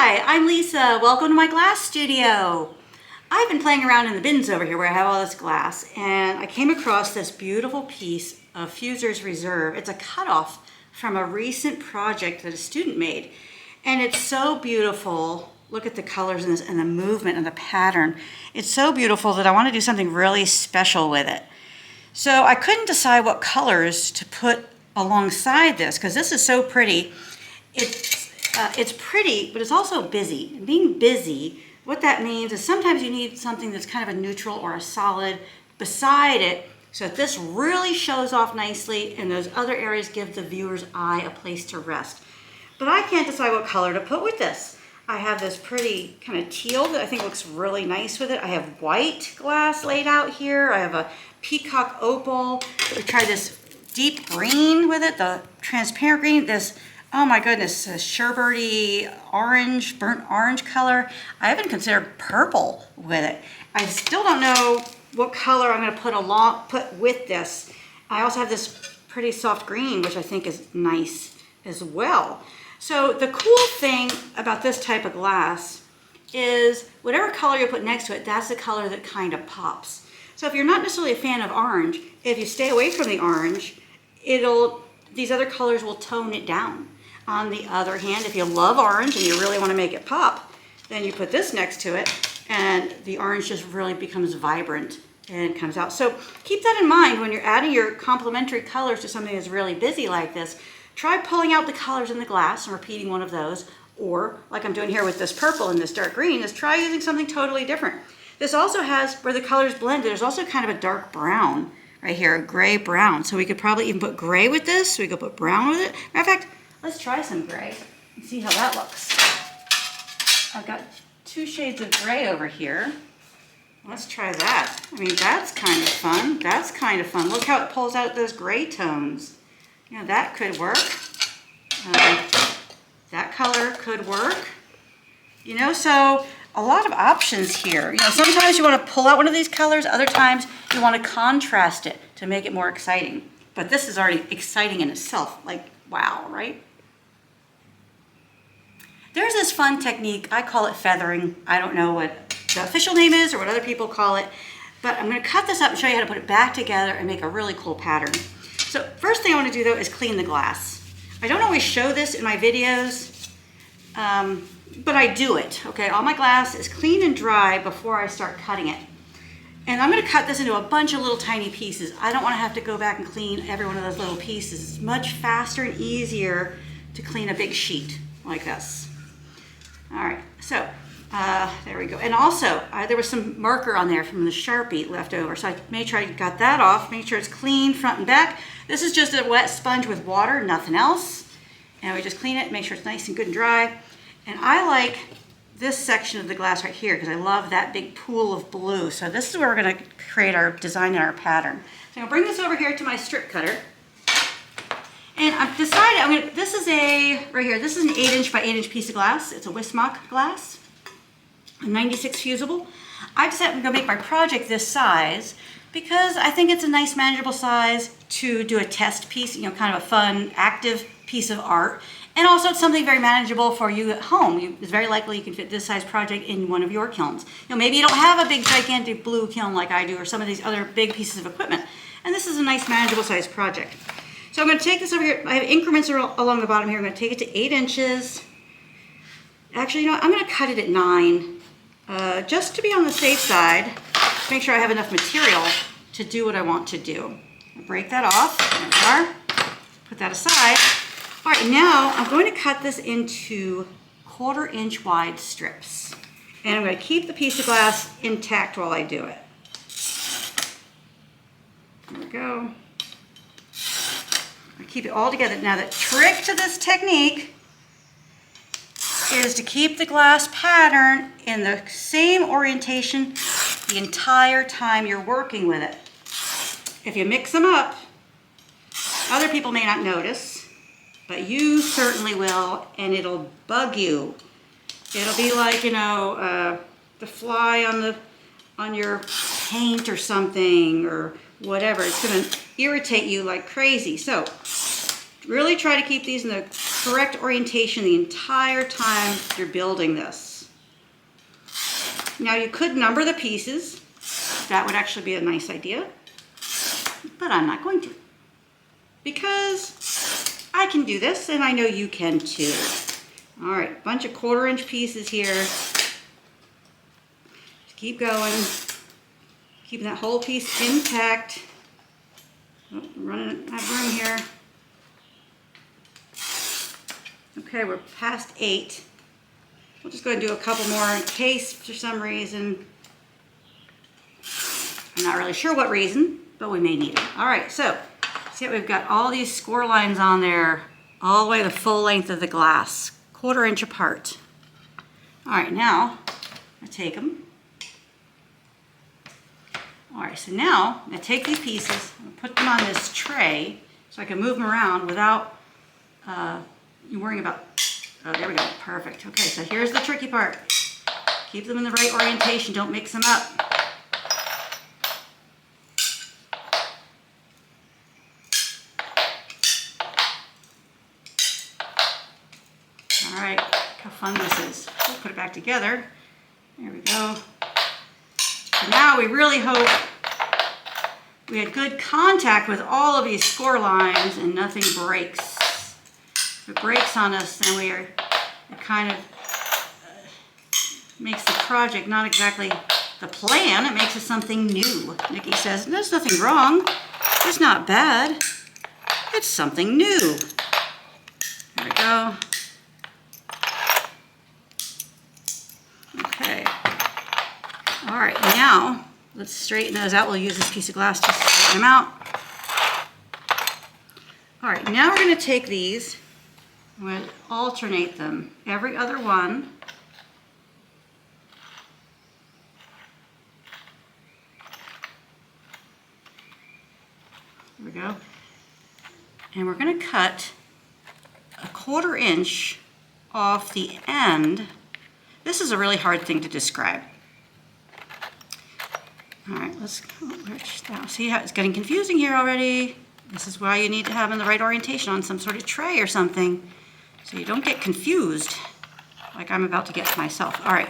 Hi, I'm Lisa. Welcome to my glass studio. I've been playing around in the bins over here where I have all this glass, and I came across this beautiful piece of Fuser's Reserve. It's a cutoff from a recent project that a student made, and it's so beautiful. Look at the colors in this and the movement and the pattern. It's so beautiful that I want to do something really special with it. So I couldn't decide what colors to put alongside this because this is so pretty. It's pretty, but it's also busy. And being busy, what that means is sometimes you need something that's kind of a neutral or a solid beside it so that this really shows off nicely and those other areas give the viewer's eye a place to rest. But I can't decide what color to put with this. I have this pretty kind of teal that I think looks really nice with it. I have white glass laid out here. I have a peacock opal. We tried this deep green with it, the transparent green, this, oh my goodness, a sherbety orange, burnt orange color. I even considered purple with it. I still don't know what color I'm going to put with this. I also have this pretty soft green, which I think is nice as well. So the cool thing about this type of glass is whatever color you put next to it, that's the color that kind of pops. So if you're not necessarily a fan of orange, if you stay away from the orange, these other colors will tone it down. On the other hand, if you love orange and you really want to make it pop, then you put this next to it and the orange just really becomes vibrant and comes out. So keep that in mind when you're adding your complementary colors to something that's really busy like this. Try pulling out the colors in the glass and repeating one of those, or like I'm doing here with this purple and this dark green, is try using something totally different. This also has, where the colors blend, there's also kind of a dark brown right here, a gray brown. So we could probably even put gray with this. We could put brown with it. Matter of fact, let's try some gray and see how that looks. I've got 2 shades of gray over here. Let's try that. I mean, that's kind of fun. That's kind of fun. Look how it pulls out those gray tones. You know, that could work. That color could work. You know, so a lot of options here. You know, sometimes you want to pull out one of these colors. Other times you want to contrast it to make it more exciting. But this is already exciting in itself. Like, wow, right? There's this fun technique, I call it feathering. I don't know what the official name is or what other people call it, but I'm going to cut this up and show you how to put it back together and make a really cool pattern. So first thing I want to do though is clean the glass. I don't always show this in my videos, but I do it, okay? All my glass is clean and dry before I start cutting it. And I'm going to cut this into a bunch of little tiny pieces. I don't want to have to go back and clean every one of those little pieces. It's much faster and easier to clean a big sheet like this. All right, so there we go. And also, there was some marker on there from the Sharpie left over, so I made sure I got that off, make sure it's clean front and back. This is just a wet sponge with water, nothing else. And we just clean it, make sure it's nice and good and dry. And I like this section of the glass right here because I love that big pool of blue. So this is where we're going to create our design and our pattern. So I'm going to bring this over here to my strip cutter. And I've decided, this is right here, this is an 8" by 8" piece of glass. It's a Wismach glass, a 96 fusible. I decided I'm going to make my project this size because I think it's a nice manageable size to do a test piece, you know, kind of a fun, active piece of art. And also it's something very manageable for you at home. It's very likely you can fit this size project in one of your kilns. You know, maybe you don't have a big, gigantic blue kiln like I do or some of these other big pieces of equipment. And this is a nice manageable size project. So I'm going to take this over here. I have increments along the bottom here. I'm going to take it to 8 inches. Actually, you know what? I'm going to cut it at 9, just to be on the safe side. Make sure I have enough material to do what I want to do. Break that off. There we are. Put that aside. All right, now I'm going to cut this into 1/4 inch wide strips. And I'm going to keep the piece of glass intact while I do it. There we go. Keep it all together. Now the trick to this technique is to keep the glass pattern in the same orientation the entire time you're working with it. If you mix them up, other people may not notice, but you certainly will, and it'll bug you. It'll be like, you know, the fly on your paint or something or whatever. It's going to irritate you like crazy. So really try to keep these in the correct orientation the entire time you're building this. Now you could number the pieces. That would actually be a nice idea, but I'm not going to, because I can do this and I know you can too. All right, bunch of 1/4 inch pieces here. Just keep going, keeping that whole piece intact. Oh, I'm running out of room here. Okay, we're past 8. We'll just go ahead and do a couple more in case for some reason. I'm not really sure what reason, but we may need it. All right, so see how we've got all these score lines on there, all the way the full length of the glass, 1/4 inch apart. All right, now I take them. All right, so now I'm gonna take these pieces and put them on this tray so I can move them around without you worrying about, oh, there we go, perfect. Okay, so here's the tricky part. Keep them in the right orientation, don't mix them up. All right, look how fun this is. We'll put it back together. There we go. So now we really hope we had good contact with all of these score lines and nothing breaks. If it breaks on us, then it kind of makes the project not exactly the plan. It makes it something new. Niki says, there's nothing wrong. It's not bad. It's something new. There we go. Okay. All right, now let's straighten those out. We'll use this piece of glass to straighten them out. All right, now we're going to take these, I'm going to alternate them, every other one. There we go. And we're going to cut a 1/4 inch off the end. This is a really hard thing to describe. All right, let's go. See how it's getting confusing here already. This is why you need to have in the right orientation on some sort of tray or something, so you don't get confused like I'm about to get myself. All right,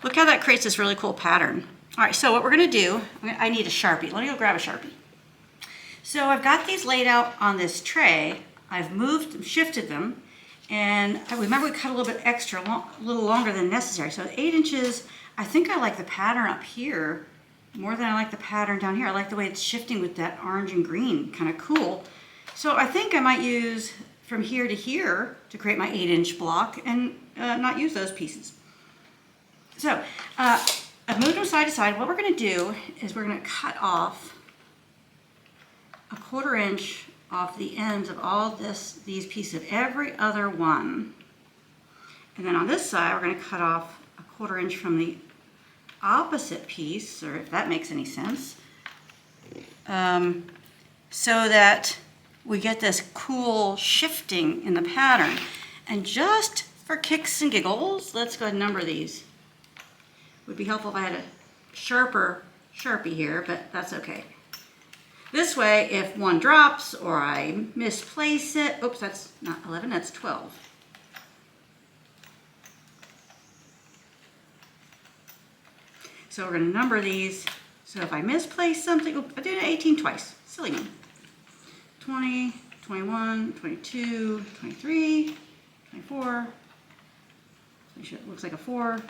look how that creates this really cool pattern. All right, so what we're gonna do, I need a Sharpie. Let me go grab a Sharpie. So I've got these laid out on this tray. I've moved them, shifted them, and I remember we cut a little bit extra, a little longer than necessary. So 8 inches, I think I like the pattern up here more than I like the pattern down here. I like the way it's shifting with that orange and green, kind of cool. So I think I might use from here to here to create my 8 inch block and not use those pieces. So I've moved them side to side. What we're gonna do is we're gonna cut off a 1/4 inch off the ends of all these pieces of every other one. And then on this side, we're gonna cut off a 1/4 inch from the opposite piece, or if that makes any sense, so that we get this cool shifting in the pattern. And just for kicks and giggles, let's go ahead and number these. Would be helpful if I had a sharper Sharpie here, but that's okay. This way, if one drops or I misplace it, oops, that's not 11, that's 12. So we're going to number these. So if I misplace something, oops, I did 18 twice. Silly me. 20, 21, 22, 23, 24. It looks like a 4.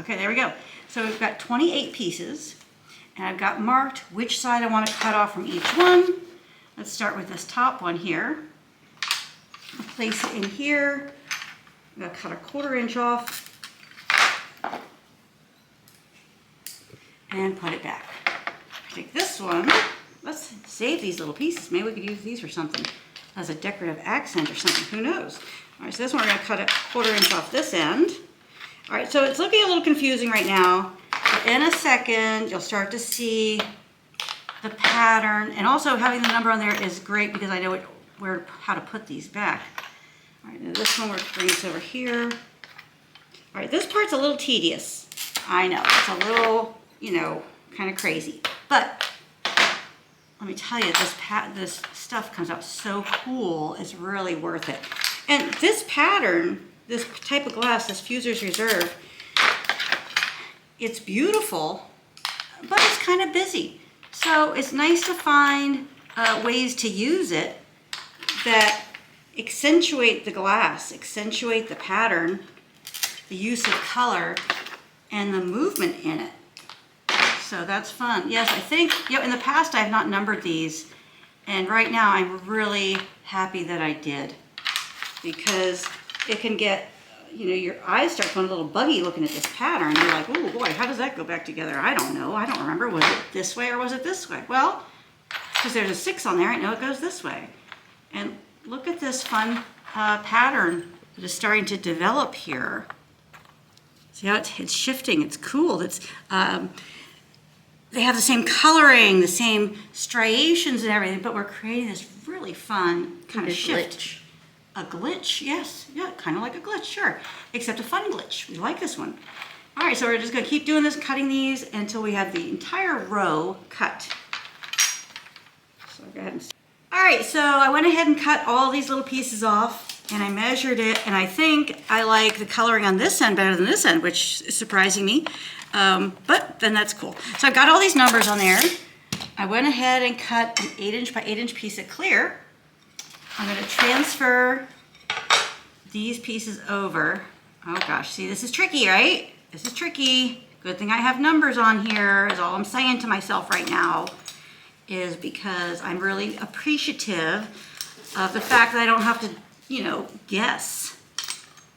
Okay, there we go. So we've got 28 pieces, and I've got marked which side I want to cut off from each one. Let's start with this top one here. I'll place it in here. I'm going to cut a 1/4 inch off and put it back. Take this one. Let's save these little pieces. Maybe we could use these for something as a decorative accent or something. Who knows? All right, so this one we're going to cut a 1/4 inch off this end. All right, so it's looking a little confusing right now, but in a second you'll start to see the pattern, and also having the number on there is great because I know how to put these back. All right, now this one we're bringing this over here. All right, this part's a little tedious. I know, it's a little, kind of crazy, but let me tell you, this stuff comes out so cool. It's really worth it. And this pattern, this type of glass, this Fuser's Reserve, it's beautiful, but it's kind of busy. So it's nice to find ways to use it that accentuate the glass, accentuate the pattern, the use of color, and the movement in it. So that's fun. Yes, I think, in the past I have not numbered these, and right now I'm really happy that I did, because it can get, your eyes start going a little buggy looking at this pattern. You're like, oh boy, how does that go back together? I don't know. I don't remember. Was it this way or was it this way? Well, because there's a 6 on there, I know it goes this way. And look at this fun pattern that is starting to develop here. See how it's shifting? It's cool. It's they have the same coloring, the same striations and everything, but we're creating this really fun kind of shift. Glitch. A glitch, yes. Yeah, kind of like a glitch, sure. Except a fun glitch. We like this one. All right, so we're just going to keep doing this, cutting these until we have the entire row cut. So go ahead and... All right, so I went ahead and cut all these little pieces off, and I measured it, and I think I like the coloring on this end better than this end, which is surprising me. But then that's cool. So I've got all these numbers on there. I went ahead and cut an 8" by 8" piece of clear. I'm going to transfer these pieces over. Oh gosh, see, this is tricky, right? This is tricky. Good thing I have numbers on here, is all I'm saying to myself right now, is because I'm really appreciative of the fact that I don't have to, guess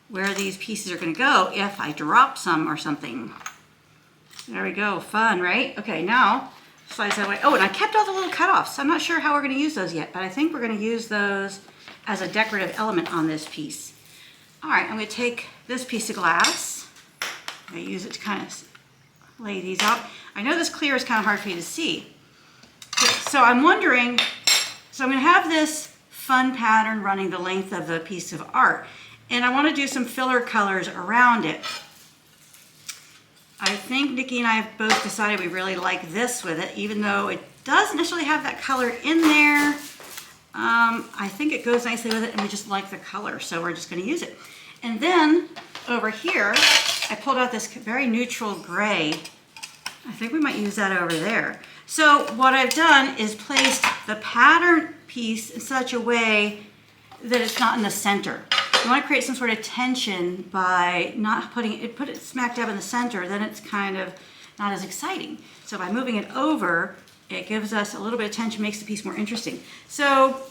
where these pieces are going to go if I drop some or something. There we go, fun, right? Okay, now slice that away. Oh, and I kept all the little cutoffs. I'm not sure how we're going to use those yet, but I think we're going to use those as a decorative element on this piece. All right, I'm going to take this piece of glass. I'm going to use it to kind of lay these out. I know this clear is kind of hard for you to see. So I'm wondering, so I'm going to have this fun pattern running the length of the piece of art, and I want to do some filler colors around it. I think Nikki and I have both decided we really like this with it, even though it doesn't necessarily have that color in there. I think it goes nicely with it, and we just like the color, so we're just going to use it. And then over here, I pulled out this very neutral gray. I think we might use that over there. So what I've done is placed the pattern piece in such a way that it's not in the center. You want to create some sort of tension by not put it smack dab in the center, then it's kind of not as exciting. So by moving it over, it gives us a little bit of tension, makes the piece more interesting. So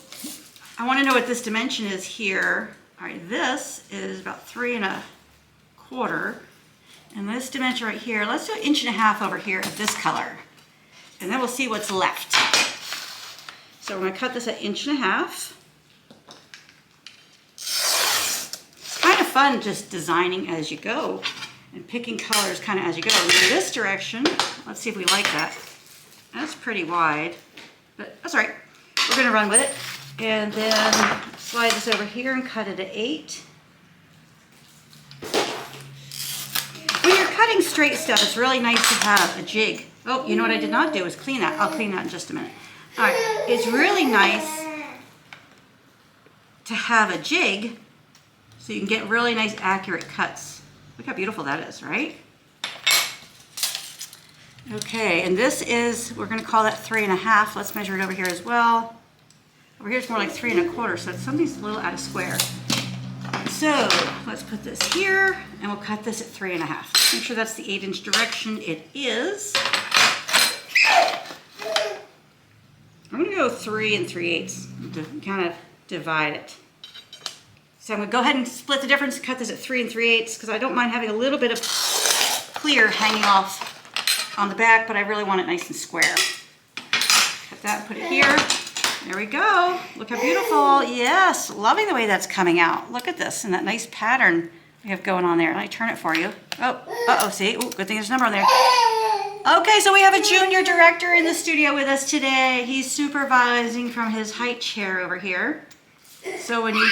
I want to know what this dimension is here. All right, this is about 3 1/4. And this dimension right here, let's do 1.5 inches over here of this color. And then we'll see what's left. So we're going to cut this at 1.5 inches. Kind of fun just designing as you go and picking colors kind of as you go. In this direction, let's see if we like that. That's pretty wide, but that's all right. We're going to run with it. And then slide this over here and cut it at 8. When you're cutting straight stuff, it's really nice to have a jig. Oh, you know what I did not do is clean that. I'll clean that in just a minute. All right, it's really nice to have a jig so you can get really nice accurate cuts. Look how beautiful that is, right? Okay, and this is, we're going to call that 3 1/2. Let's measure it over here as well. Over here it's more like 3 1/4, so something's a little out of square. So let's put this here, and we'll cut this at 3 1/2. Make sure that's the 8" direction. It is. I'm going to go 3 3/8 to kind of divide it. So I'm going to go ahead and split the difference and cut this at 3 3/8 because I don't mind having a little bit of clear hanging off on the back, but I really want it nice and square. Cut that, put it here. There we go. Look how beautiful. Yes, loving the way that's coming out. Look at this and that nice pattern we have going on there. Let me turn it for you. Oh, uh-oh, see? Ooh, good thing there's a number on there. Okay, so we have a junior director in the studio with us today. He's supervising from his height chair over here. So when you...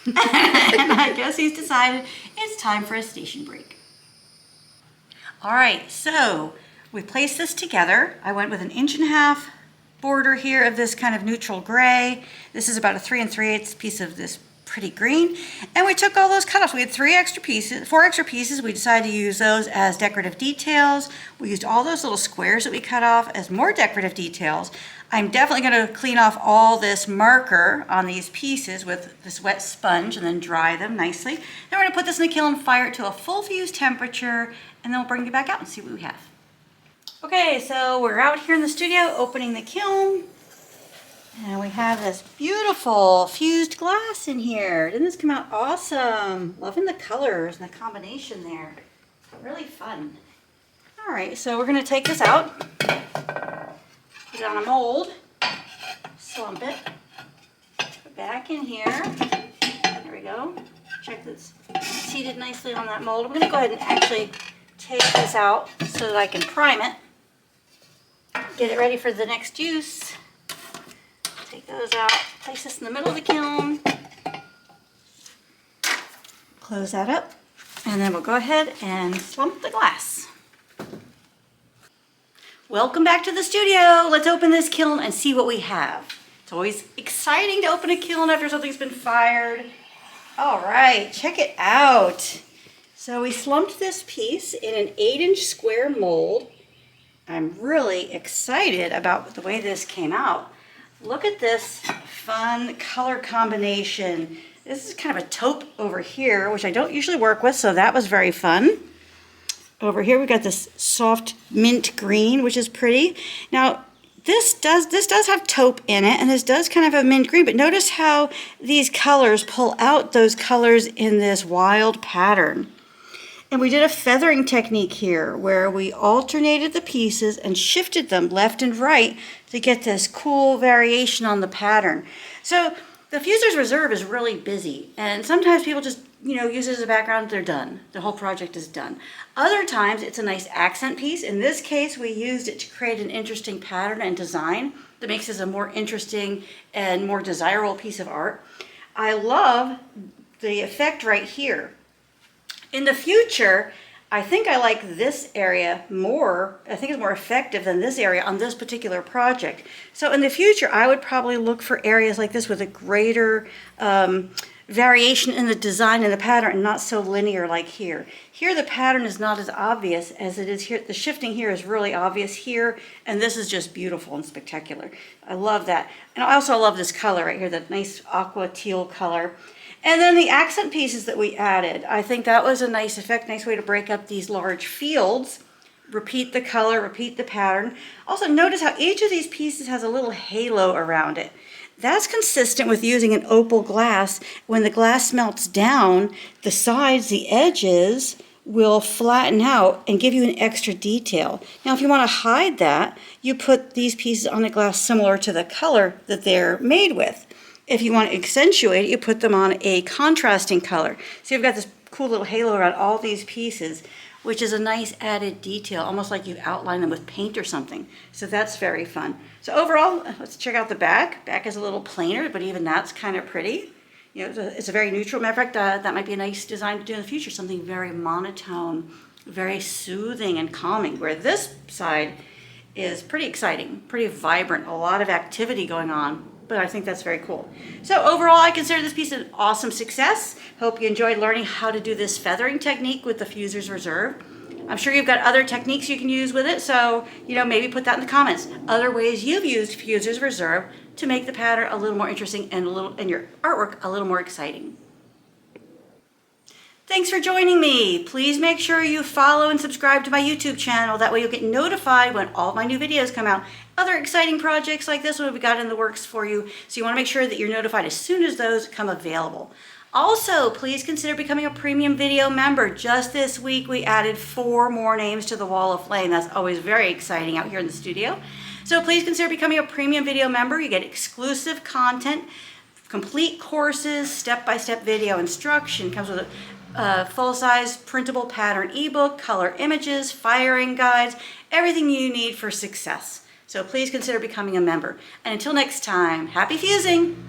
and I guess he's decided it's time for a station break. All right, so we placed this together. I went with 1.5 inches border here of this kind of neutral gray. This is about a 3 3/8 piece of this pretty green. And we took all those cutoffs. We had 4 extra pieces. We decided to use those as decorative details. We used all those little squares that we cut off as more decorative details. I'm definitely going to clean off all this marker on these pieces with this wet sponge and then dry them nicely. Then we're going to put this in the kiln, fire it to a full fuse temperature, and then we'll bring it back out and see what we have. Okay, so we're out here in the studio opening the kiln. And we have this beautiful fused glass in here. Didn't this come out awesome? Loving the colors and the combination there. Really fun. All right, so we're gonna take this out, put it on a mold, slump it, put it back in here. There we go. Check this, seated nicely on that mold. I'm gonna go ahead and actually take this out so that I can prime it. Get it ready for the next use. Take those out, place this in the middle of the kiln, close that up, and then we'll go ahead and slump the glass. Welcome back to the studio. Let's open this kiln and see what we have. It's always exciting to open a kiln after something's been fired. All right, check it out. So we slumped this piece in an 8-inch square mold. I'm really excited about the way this came out. Look at this fun color combination. This is kind of a taupe over here, which I don't usually work with, so that was very fun. Over here we got this soft mint green, which is pretty. Now this does have taupe in it, and this does kind of have a mint green, but notice how these colors pull out those colors in this wild pattern. And we did a feathering technique here where we alternated the pieces and shifted them left and right to get this cool variation on the pattern. So the Fuser's Reserve is really busy, and sometimes people just, use it as a background, they're done. The whole project is done. Other times it's a nice accent piece. In this case, we used it to create an interesting pattern and design that makes this a more interesting and more desirable piece of art. I love the effect right here. In the future, I think I like this area more. I think it's more effective than this area on this particular project. So in the future, I would probably look for areas like this with a greater variation in the design and the pattern, and not so linear like here. Here the pattern is not as obvious as it is here. The shifting here is really obvious here, and this is just beautiful and spectacular. I love that. And I also love this color right here, that nice aqua teal color. And then the accent pieces that we added, I think that was a nice effect, nice way to break up these large fields. Repeat the color, repeat the pattern. Also notice how each of these pieces has a little halo around it. That's consistent with using an opal glass. When the glass melts down, the sides, the edges will flatten out and give you an extra detail. Now if you want to hide that, you put these pieces on the glass similar to the color that they're made with. If you want to accentuate it, you put them on a contrasting color. So you've got this cool little halo around all these pieces, which is a nice added detail, almost like you outline them with paint or something. So that's very fun. So overall, let's check out the back. Back is a little plainer, but even that's kind of pretty. It's a very neutral. Matter of fact, that might be a nice design to do in the future, something very monotone, very soothing and calming, where this side is pretty exciting, pretty vibrant, a lot of activity going on. But I think that's very cool. So overall, I consider this piece an awesome success. Hope you enjoyed learning how to do this feathering technique with the Fuser's Reserve. I'm sure you've got other techniques you can use with it, so maybe put that in the comments. Other ways you've used Fuser's Reserve to make the pattern a little more interesting and your artwork a little more exciting. Thanks for joining me. Please make sure you follow and subscribe to my YouTube channel. That way you'll get notified when all of my new videos come out. Other exciting projects like this one we've got in the works for you. So you want to make sure that you're notified as soon as those come available. Also, please consider becoming a premium video member. Just this week, we added 4 more names to the Wall of Flame. That's always very exciting out here in the studio. So please consider becoming a premium video member. You get exclusive content, complete courses, step-by-step video instruction. Comes with a full-size printable pattern ebook, color images, firing guides, everything you need for success. So please consider becoming a member. And until next time, happy fusing!